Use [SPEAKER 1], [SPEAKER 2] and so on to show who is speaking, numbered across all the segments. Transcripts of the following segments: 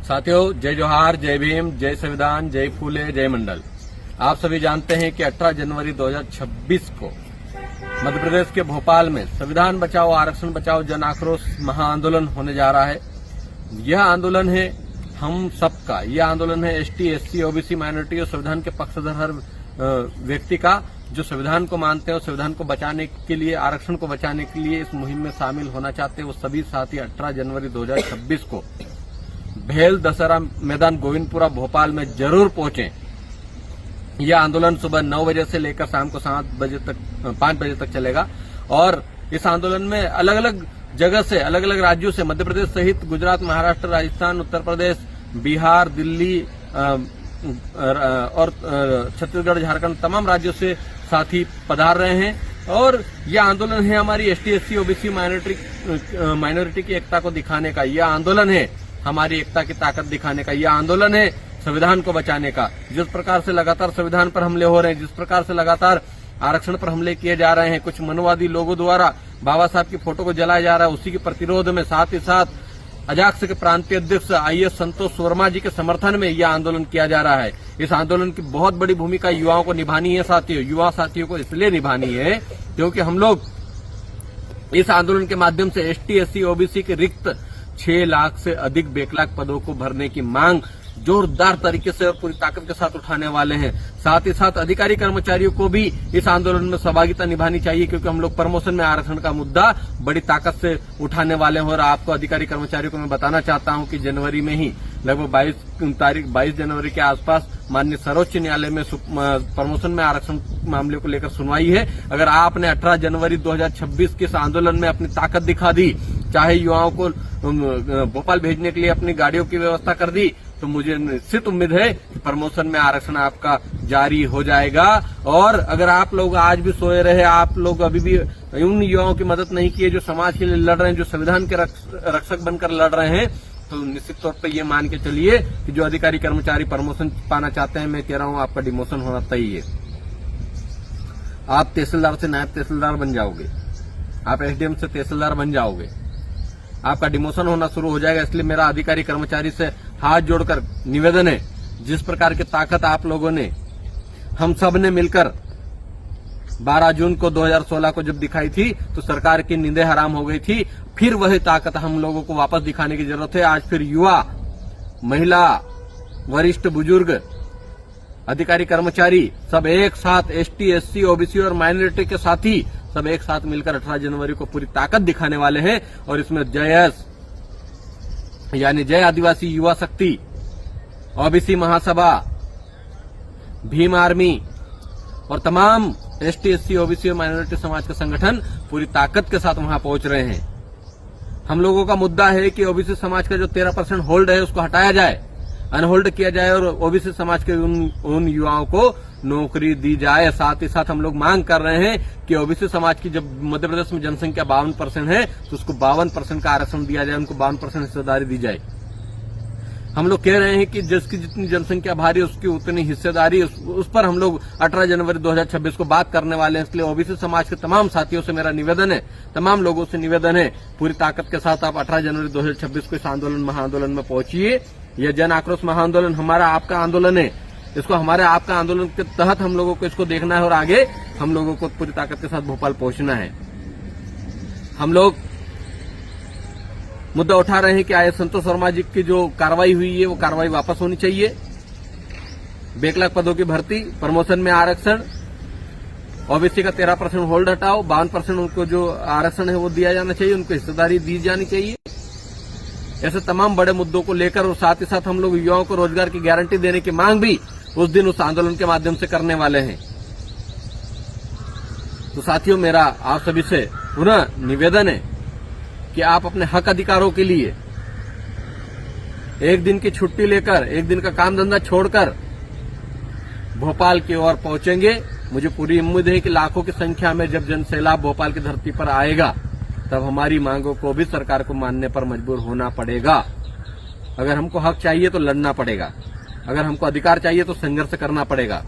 [SPEAKER 1] साथियों, जय जोहार, जय भीम, जय संविधान, जय फूले, जय मंडल। आप सभी जानते हैं कि 18 जनवरी 2026 को मध्य प्रदेश के भोपाल में संविधान बचाओ आरक्षण बचाओ जन आक्रोश महाआंदोलन होने जा रहा है। यह आंदोलन है हम सबका, यह आंदोलन है एसटी, एससी, ओबीसी, माइनॉरिटी और संविधान के पक्षधर हर व्यक्ति का जो संविधान को मानते हैं और संविधान को बचाने के लिए, आरक्षण को बचाने के लिए इस मुहिम में शामिल होना चाहते हैं। वो सभी साथी 18 जनवरी 2026 को भेल दशहरा मैदान गोविंदपुरा भोपाल में जरूर पहुंचे। यह आंदोलन सुबह 9 बजे से लेकर शाम को 5 बजे तक चलेगा और इस आंदोलन में अलग अलग जगह से, अलग अलग राज्यों से, मध्य प्रदेश सहित गुजरात, महाराष्ट्र, राजस्थान, उत्तर प्रदेश, बिहार, दिल्ली और छत्तीसगढ़, झारखंड, तमाम राज्यों से साथी पधार रहे हैं। और यह आंदोलन है हमारी एसटी, एससी, ओबीसी, माइनॉरिटी की एकता को दिखाने का। यह आंदोलन है हमारी एकता की ताकत दिखाने का। यह आंदोलन है संविधान को बचाने का। जिस प्रकार से लगातार संविधान पर हमले हो रहे हैं, जिस प्रकार से लगातार आरक्षण पर हमले किए जा रहे हैं, कुछ मनोवादी लोगों द्वारा बाबा साहब की फोटो को जलाया जा रहा है, उसी के प्रतिरोध में साथ ही साथ अजाक्स के प्रांतीय अध्यक्ष आईएएस संतोष वर्मा जी के समर्थन में यह आंदोलन किया जा रहा है। इस आंदोलन की बहुत बड़ी भूमिका युवाओं को निभानी है साथियों। युवा साथियों को इसलिए निभानी है क्योंकि हम लोग इस आंदोलन के माध्यम से एसटी, एससी, ओबीसी के रिक्त 6 लाख से अधिक बेकलाक पदों को भरने की मांग जोरदार तरीके से और पूरी ताकत के साथ उठाने वाले हैं। साथ ही साथ अधिकारी कर्मचारियों को भी इस आंदोलन में सहभागिता निभानी चाहिए क्योंकि हम लोग प्रमोशन में आरक्षण का मुद्दा बड़ी ताकत से उठाने वाले हैं। और आपको अधिकारी कर्मचारियों को मैं बताना चाहता हूं कि जनवरी में ही लगभग 22 जनवरी के आसपास माननीय सर्वोच्च न्यायालय में प्रमोशन में आरक्षण मामले को लेकर सुनवाई है। अगर आपने 18 जनवरी 2026 के इस आंदोलन में अपनी ताकत दिखा दी, चाहे युवाओं को भोपाल भेजने के लिए अपनी गाड़ियों की व्यवस्था कर दी, तो मुझे निश्चित उम्मीद है कि प्रमोशन में आरक्षण आपका जारी हो जाएगा। और अगर आप लोग आज भी सोए रहे, आप लोग अभी भी उन युवाओं की मदद नहीं किए जो समाज के लिए लड़ रहे हैं, जो संविधान के रक्षक बनकर लड़ रहे हैं, तो निश्चित तौर पर ये मान के चलिए कि जो अधिकारी कर्मचारी प्रमोशन पाना चाहते हैं, मैं कह रहा हूं आपका डिमोशन होना तय है। आप तहसीलदार से नायब तहसीलदार बन जाओगे, आप एसडीएम से तहसीलदार बन जाओगे, आपका डिमोशन होना शुरू हो जाएगा। इसलिए मेरा अधिकारी कर्मचारी से हाथ जोड़कर निवेदन है, जिस प्रकार की ताकत आप लोगों ने, हम सब ने मिलकर 12 जून को 2016 को जब दिखाई थी तो सरकार की नींदें हराम हो गई थी। फिर वही ताकत हम लोगों को वापस दिखाने की जरूरत है। आज फिर युवा, महिला, वरिष्ठ, बुजुर्ग, अधिकारी कर्मचारी सब एक साथ, एसटी, एससी, ओबीसी और माइनॉरिटी के साथी सब एक साथ मिलकर 18 जनवरी को पूरी ताकत दिखाने वाले हैं। और इसमें जयएस यानी जय आदिवासी युवा शक्ति, ओबीसी महासभा, भीम आर्मी और तमाम एसटी, एससी, ओबीसी और माइनॉरिटी समाज के संगठन पूरी ताकत के साथ वहां पहुंच रहे हैं। हम लोगों का मुद्दा है कि ओबीसी समाज का जो 13% होल्ड है उसको हटाया जाए, अनहोल्ड किया जाए और ओबीसी समाज के उन युवाओं को नौकरी दी जाए। साथ ही साथ हम लोग मांग कर रहे हैं कि ओबीसी समाज की जब मध्य प्रदेश में जनसंख्या 52% है तो उसको 52% का आरक्षण दिया जाए, उनको 52% हिस्सेदारी दी जाए। हम लोग कह रहे हैं कि जिसकी जितनी जनसंख्या भारी है उसकी उतनी हिस्सेदारी, उस पर हम लोग 18 जनवरी 2026 को बात करने वाले हैं। इसलिए ओबीसी समाज के तमाम साथियों से मेरा निवेदन है, तमाम लोगों से निवेदन है, पूरी ताकत के साथ आप 18 जनवरी 2026 को इस आंदोलन महाआंदोलन में पहुंचिए। यह जन आक्रोश महाआंदोलन हमारा आपका आंदोलन है। इसको हमारे आपका आंदोलन के तहत हम लोगों को इसको देखना है और आगे हम लोगों को पूरी ताकत के साथ भोपाल पहुंचना है। हम लोग मुद्दा उठा रहे हैं कि आईएएस संतोष वर्मा जी की जो कार्रवाई हुई है वो कार्रवाई वापस होनी चाहिए। बेकलाक पदों की भर्ती, प्रमोशन में आरक्षण, ओबीसी का 13% होल्ड हटाओ, 52% उनको जो आरक्षण है वो दिया जाना चाहिए, उनको हिस्सेदारी दी जानी चाहिए। ऐसे तमाम बड़े मुद्दों को लेकर और साथ ही साथ हम लोग युवाओं को रोजगार की गारंटी देने की मांग भी उस दिन उस आंदोलन के माध्यम से करने वाले हैं। तो साथियों, मेरा आप सभी से पुनः निवेदन है कि आप अपने हक अधिकारों के लिए एक दिन की छुट्टी लेकर, एक दिन का काम धंधा छोड़कर भोपाल की ओर पहुंचेंगे। मुझे पूरी उम्मीद है कि लाखों की संख्या में जब जन सैलाब भोपाल की धरती पर आएगा तब हमारी मांगों को भी सरकार को मानने पर मजबूर होना पड़ेगा। अगर हमको हक चाहिए तो लड़ना पड़ेगा, अगर हमको अधिकार चाहिए तो संघर्ष करना पड़ेगा।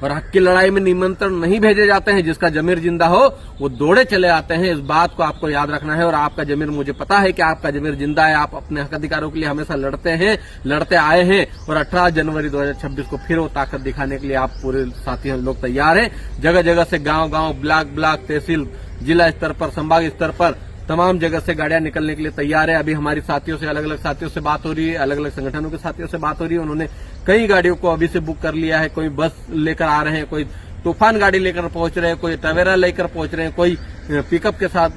[SPEAKER 1] और हक की लड़ाई में निमंत्रण नहीं भेजे जाते हैं। जिसका जमीर जिंदा हो वो दौड़े चले आते हैं। इस बात को आपको याद रखना है। और आपका जमीर, मुझे पता है कि आपका जमीर जिंदा है। आप अपने हक अधिकारों के लिए हमेशा लड़ते आए हैं और 18 जनवरी 2026 को फिर वो ताकत दिखाने के लिए आप पूरे साथी हम लोग तैयार हैं। जगह जगह से गांव, ब्लॉक, तहसील, जिला स्तर पर, संभाग स्तर पर तमाम जगह से गाड़ियां निकलने के लिए तैयार है। अभी हमारी साथियों से, अलग अलग साथियों से बात हो रही है, अलग अलग संगठनों के साथियों से बात हो रही है। उन्होंने कई गाड़ियों को अभी से बुक कर लिया है। कोई बस लेकर आ रहे हैं, कोई तूफान गाड़ी लेकर पहुंच रहे हैं, कोई टवेरा लेकर पहुंच रहे हैं, कोई पिकअप के साथ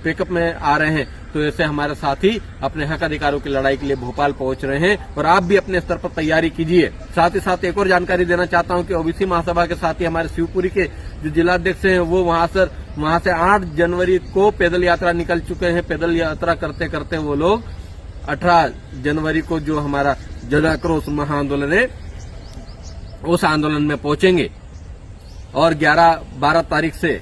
[SPEAKER 1] पिकअप में आ रहे हैं। तो ऐसे हमारे साथी अपने हक अधिकारों की लड़ाई के लिए भोपाल पहुंच रहे हैं और आप भी अपने स्तर पर तैयारी कीजिए। साथ ही साथ एक और जानकारी देना चाहता हूं कि ओबीसी महासभा के साथी हमारे शिवपुरी के जो जिलाध्यक्ष हैं वो वहां से 8 जनवरी को पैदल यात्रा निकल चुके हैं। पैदल यात्रा करते करते वो लोग 18 जनवरी को जो हमारा जन आक्रोश महाआंदोलन है उस आंदोलन में पहुंचेंगे। और 11-12 तारीख से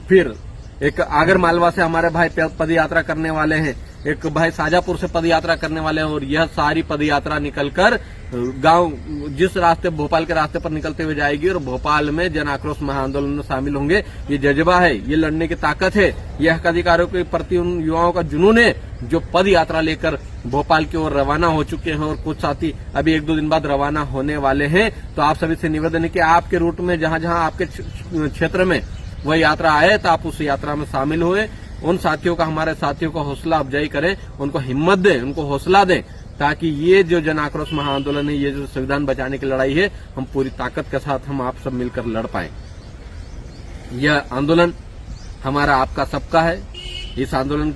[SPEAKER 1] फिर एक आगर मालवा से हमारे भाई पद यात्रा करने वाले हैं, एक भाई शाजापुर से पद यात्रा करने वाले हैं। और यह सारी पद यात्रा निकलकर गांव, जिस रास्ते, भोपाल के रास्ते पर निकलते हुए जाएगी और भोपाल में जन आक्रोश महाआंदोलन में शामिल होंगे। ये जज्बा है, ये लड़ने की ताकत है, यह हक अधिकारों के प्रति उन युवाओं का जुनून है जो पद यात्रा लेकर भोपाल की ओर रवाना हो चुके हैं। और कुछ साथी अभी 1-2 दिन बाद रवाना होने वाले हैं। तो आप सभी से निवेदन है कि आपके रूट में जहां जहां आपके क्षेत्र में वह यात्रा आए तो आप उस यात्रा में शामिल हुए। उन साथियों का, हमारे साथियों को हौसला अफजाई करें, उनको हिम्मत दें, उनको हौसला दें, ताकि ये जो जन आक्रोश महाआंदोलन है, ये जो संविधान बचाने की लड़ाई है, हम पूरी ताकत के साथ हम आप सब मिलकर लड़ पाएं। यह आंदोलन हमारा, आपका, सबका है। इस आंदोलन